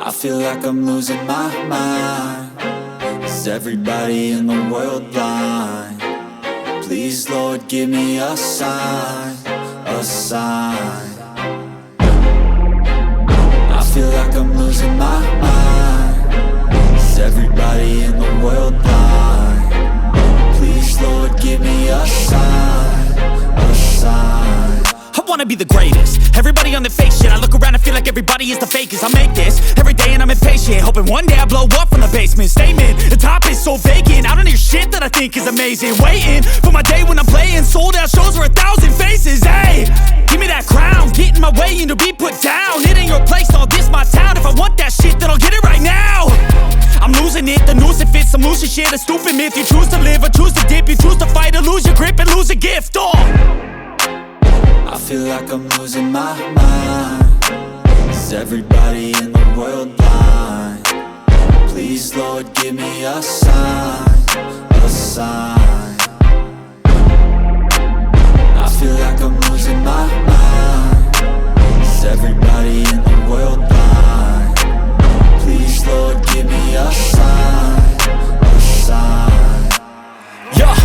I feel like I'm losing my mind. Is everybody in the world blind? Please, Lord, give me a sign, a sign. I feel like I'm losing my mind. Is everybody in the world blind? Please, Lord, give me a sign, a sign. I wanna be the greatest. Everybody on the fake shit. I look around and feel like everybody is the fakest. I make this every day and I'm impatient, hoping one day I blow up from the basement. Statement, the top is so vacant. I don't hear shit that I think is amazing. Waiting for my day when I'm playing sold out shows for 1,000 faces. Hey, give me that crown, get in my way and to be put down. It ain't your place, all this my town. If I want that shit, then I'll get it right now. I'm losing it, the noose it fits. I'm losing shit, a stupid myth. You choose to live or choose to dip. You choose to fight or lose your grip and lose a gift. I feel like I'm losing my mind. Is everybody in the world blind? Please, Lord, give me a sign, a sign. I feel like I'm losing my mind. Is everybody in the world blind? Please, Lord, give me a sign, a sign. Yeah.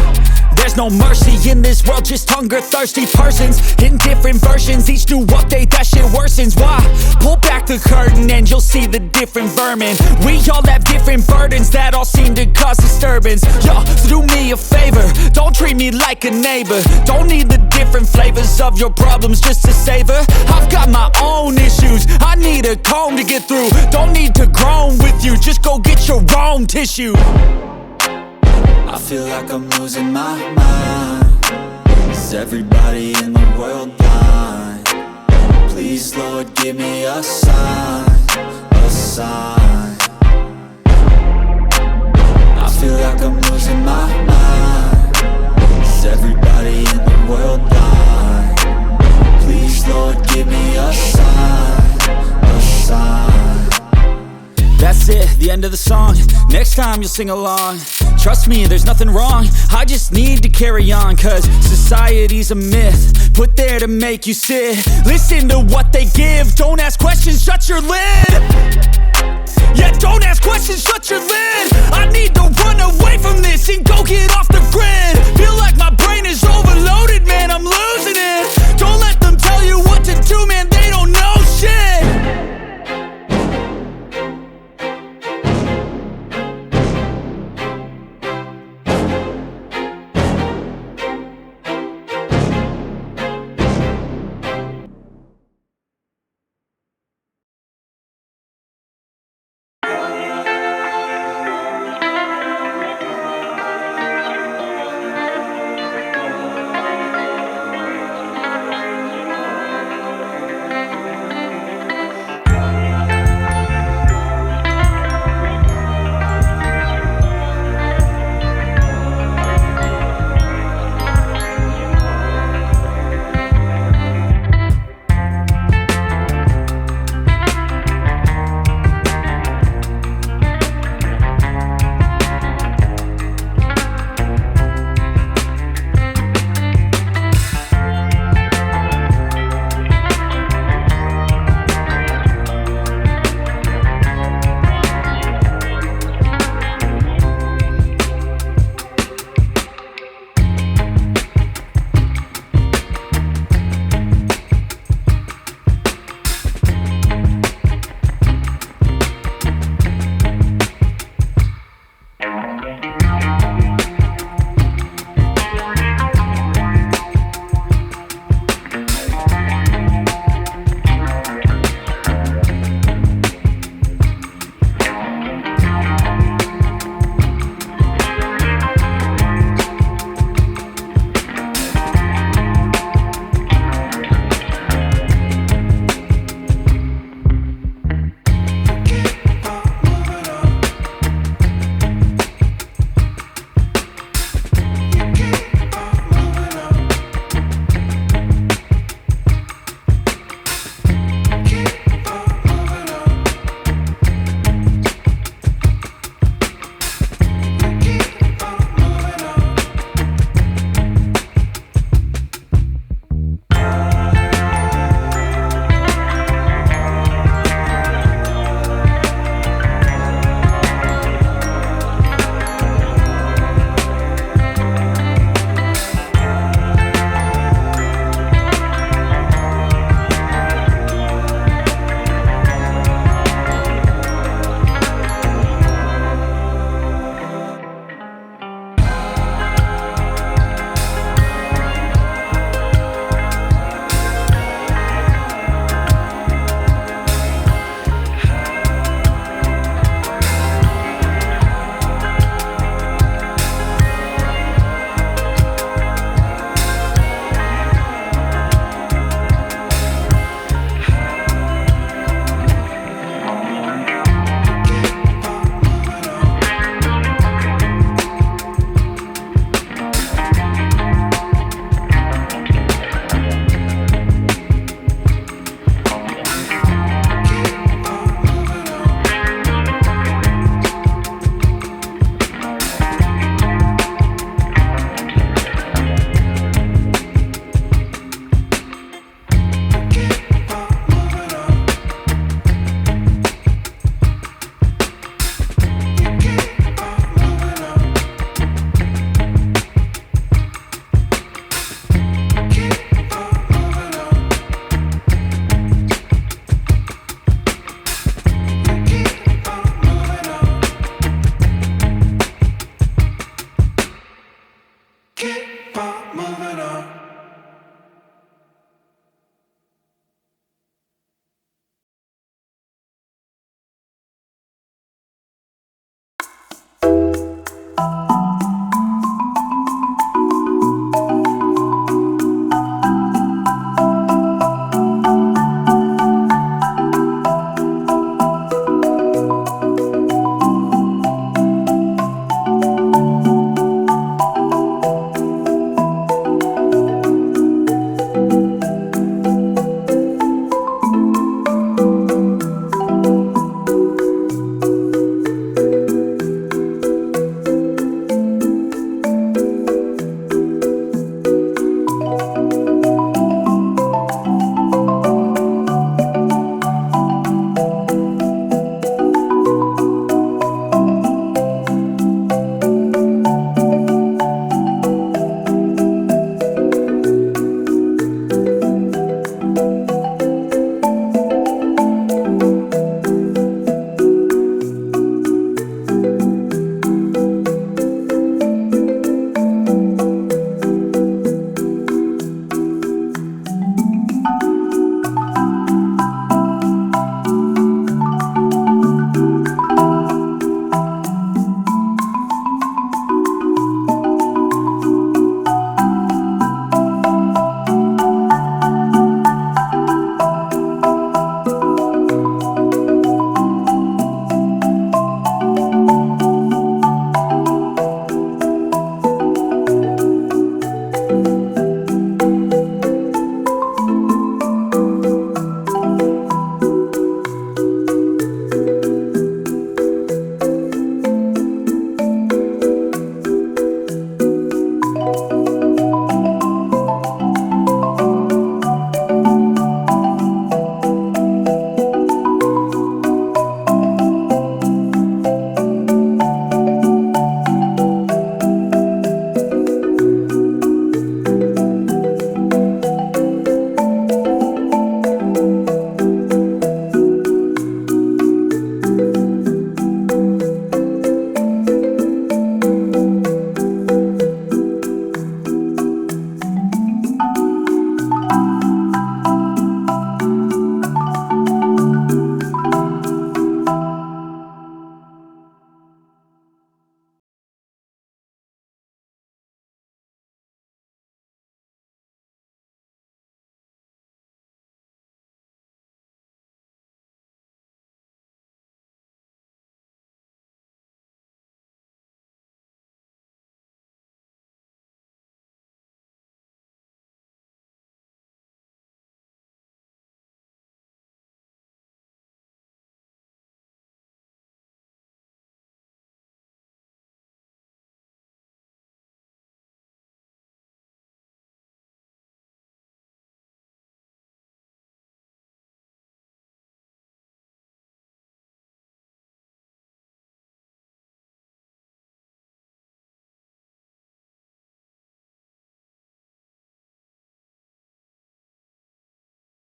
There's no mercy in this world, just hunger-thirsty persons in different versions. Each new update, that shit worsens. Why? Pull back the curtain and you'll see the different vermin. We all have different burdens that all seem to cause disturbance. Yo, so do me a favor, don't treat me like a neighbor. Don't need the different flavors of your problems just to savor. I've got my own issues, I need a comb to get through. Don't need to groan with you, just go get your own tissue. I feel like I'm losing my mind. Is everybody in the world blind? Please, Lord, give me a sign, a sign. I feel like I'm losing my mind. Is everybody in the world blind? Please, Lord, give me a sign, a sign. That's it, the end of the song. Next time you'll sing along. Trust me, there's nothing wrong. I just need to carry on, cause society's a myth put there to make you sit. Listen to what they give. Don't ask questions, shut your lid. Yeah, don't ask questions, shut your lid. I need to run away from this and go get off the grid.